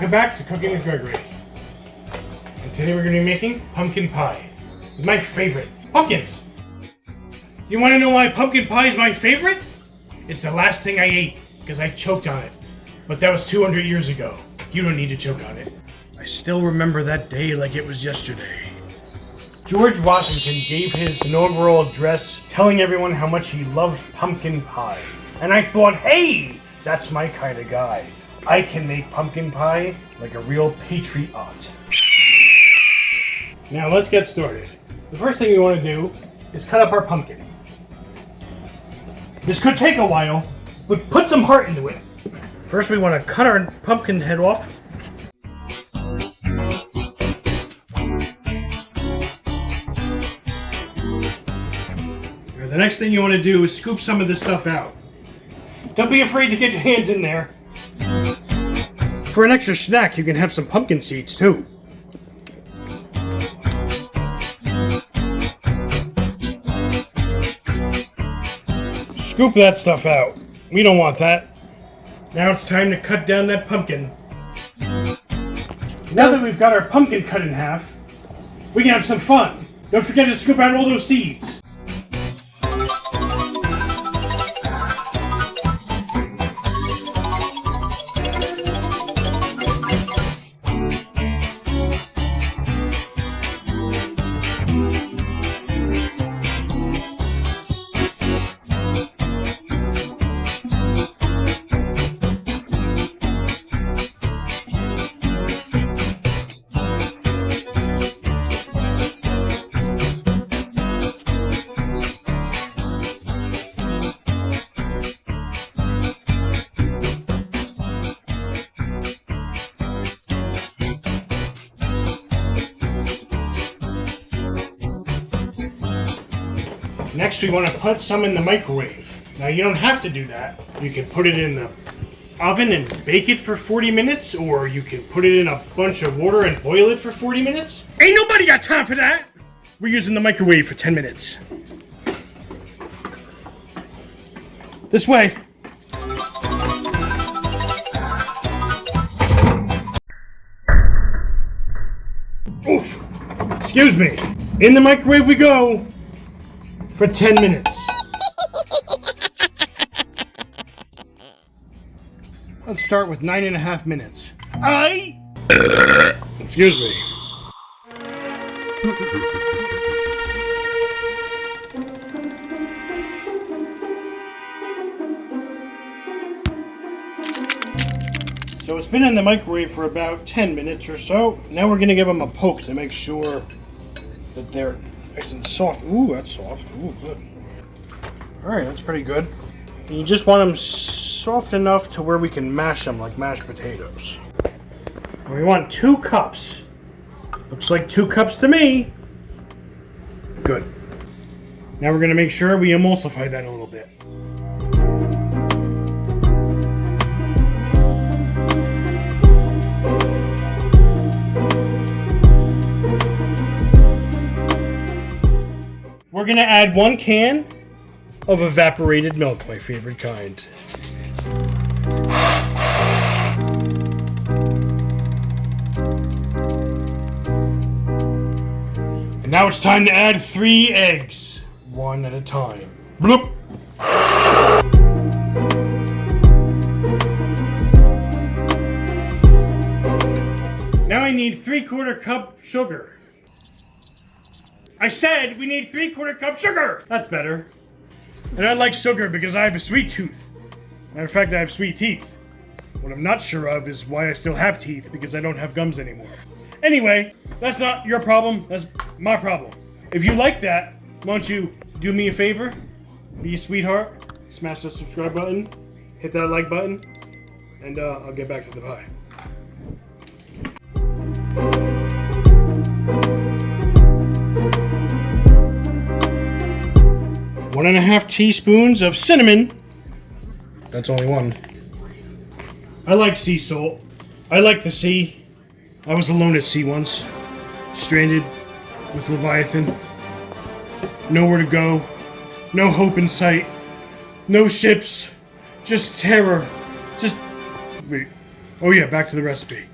Welcome back to Cooking with Gregory. And today we're going to be making pumpkin pie. My favorite, pumpkins. You want to know why pumpkin pie is my favorite? It's the last thing I ate because I choked on it. But that was 200 years ago. You don't need to choke on it. I still remember that day like it was yesterday. George Washington gave his inaugural address telling everyone how much he loved pumpkin pie. And I thought, hey, that's my kind of guy. I can make pumpkin pie like a real patriot. Now let's get started. The first thing we want to do is cut up our pumpkin. This could take a while, but put some heart into it. First we want to cut our pumpkin head off. The next thing you want to do is scoop some of this stuff out. Don't be afraid to get your hands in there. For an extra snack, you can have some pumpkin seeds too. Scoop that stuff out. We don't want that. Now it's time to cut down that pumpkin. Now that we've got our pumpkin cut in half, we can have some fun. Don't forget to scoop out all those seeds. Next, we want to put some in the microwave. Now, you don't have to do that. You can put it in the oven and bake it for 40 minutes, or you can put it in a bunch of water and boil it for 40 minutes. Ain't nobody got time for that! We're using the microwave for 10 minutes. This way. Oof! Excuse me. In the microwave we go. For 10 minutes. Let's start with 9.5 minutes. Excuse me. So it's been in the microwave for about 10 minutes or so. Now we're going to give them a poke to make sure that they're nice and soft. Ooh, that's soft. Ooh, good. Alright, that's pretty good. And you just want them soft enough to where we can mash them like mashed potatoes. And we want 2 cups. Looks like 2 cups to me. Good. Now we're going to make sure we emulsify that a little bit. We're going to add 1 can of evaporated milk, my favorite kind. And now it's time to add 3 eggs, 1 at a time. Bloop! Now I need 3/4 cup sugar. I said we need 3/4 cup sugar! That's better. And I like sugar because I have a sweet tooth. Matter of fact, I have sweet teeth. What I'm not sure of is why I still have teeth, because I don't have gums anymore. Anyway, that's not your problem, that's my problem. If you like that, why don't you do me a favor? Be a sweetheart, smash the subscribe button, hit that like button, and I'll get back to the pie. One and a half teaspoons of cinnamon. That's only 1. I like sea salt. I like the sea. I was alone at sea once. Stranded with Leviathan. Nowhere to go. No hope in sight. No ships. Just terror. Just... Wait. Oh yeah, back to the recipe.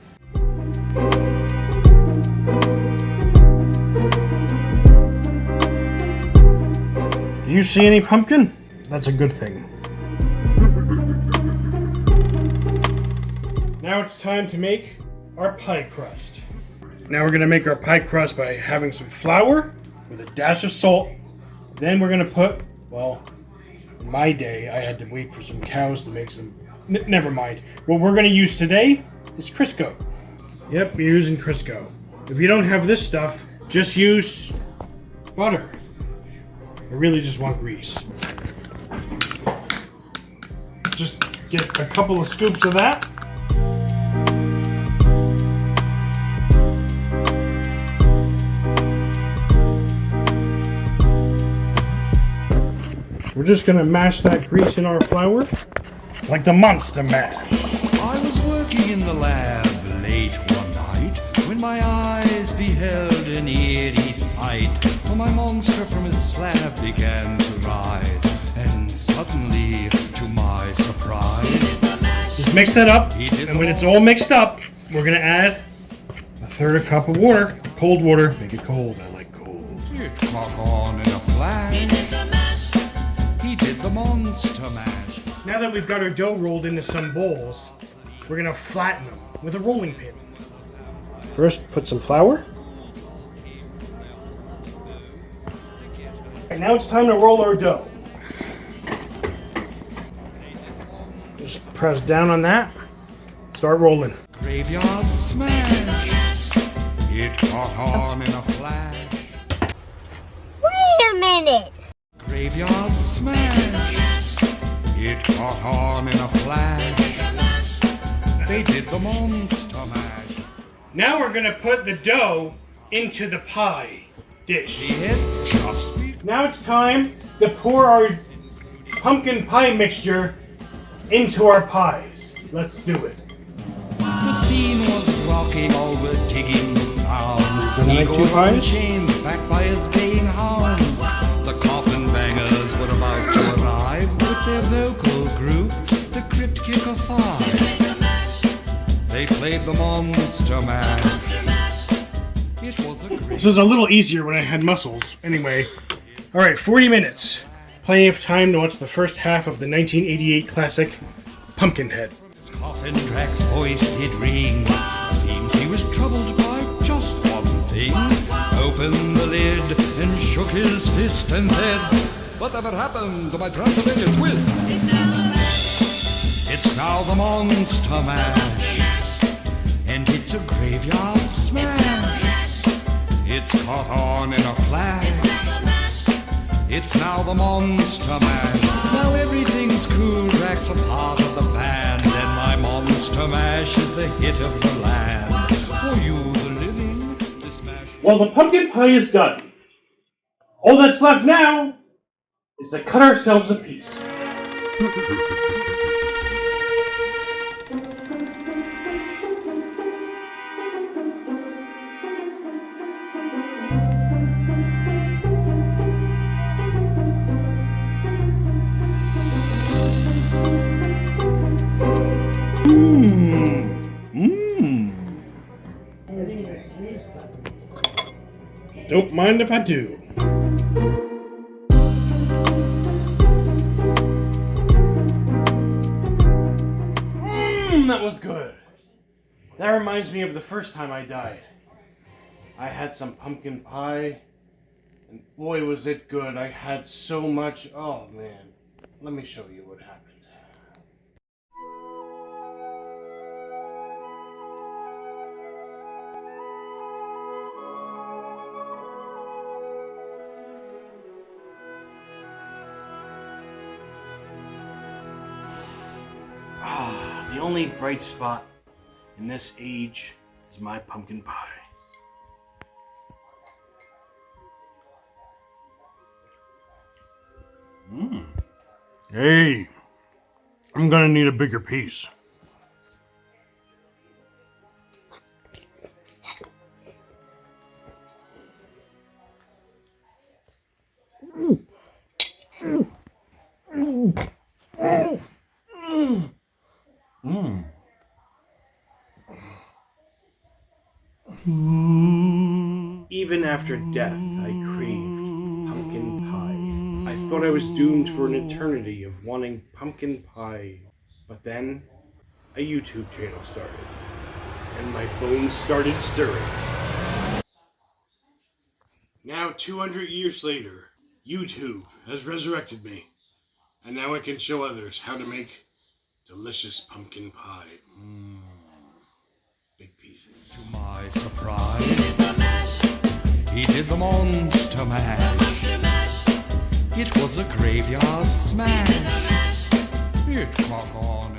you see any pumpkin? That's a good thing. Now it's time to make our pie crust. Now we're gonna make our pie crust by having some flour with a dash of salt. Then we're gonna put, well, in my day, I had to wait for some cows to make some. Never mind. What we're gonna use today is Crisco. Yep, we're using Crisco. If you don't have this stuff, just use butter. I really just want grease. Just get a couple of scoops of that. We're just gonna mash that grease in our flour like the monster mash. I was working in the lab late one night when my eyes beheld an eerie sight. For my monster from his slab began to rise, and suddenly, to my surprise, just mix that up, and when it's all mixed up, we're gonna add a third a cup of water. Cold water, make it cold. I like cold. it caught on in a flash. He did the monster mash. Now that we've got our dough rolled into some bowls, we're gonna flatten them with a rolling pin. First, put some flour. And now it's time to roll our dough. Just press down on that. Start rolling. Graveyard smash. It caught on in a flash. Wait a minute! Graveyard smash. It caught on in a flash. They did the monster mash. Now we're gonna put the dough into the pie dish. It just me. Now it's time to pour our pumpkin pie mixture into our pies. Let's do it. The scene was rocking, all were digging the sounds. Gonna make two pies? Chains backed by his baying hounds. The coffin bangers were about to arrive with their vocal group, the Crypt Kicker Five. They played the monster mash. It was a This was a little easier when I had muscles. Anyway, all right, 40 minutes. Plenty of time to watch the first half of the 1988 classic Pumpkinhead. His coffin Drax's voice did ring. Seems he was troubled by just one thing. Opened the lid and shook his fist and said, "Whatever happened to my Transylvania twist?" It's now the monster mash, and it's a graveyard smash. It's caught on in a flash. It's now the monster mash. Now everything's cool. Drax a part of the band, and my monster mash is the hit of the land. For you, the living, this mash. Well, the pumpkin pie is done. All that's left now is to cut ourselves a piece. Don't mind if I do. That was good. That reminds me of the first time I died. I had some pumpkin pie, and boy was it good. I had so much. Oh man. Let me show you what happened. The only bright spot in this age is my pumpkin pie. Hey, I'm gonna need a bigger piece. Even after death, I craved pumpkin pie. I thought I was doomed for an eternity of wanting pumpkin pie. But then, a YouTube channel started, and my bones started stirring. Now, 200 years later, YouTube has resurrected me, and now I can show others how to make delicious pumpkin pie. Big pieces. To my surprise, he did the monster mash. It was a graveyard smash. It caught on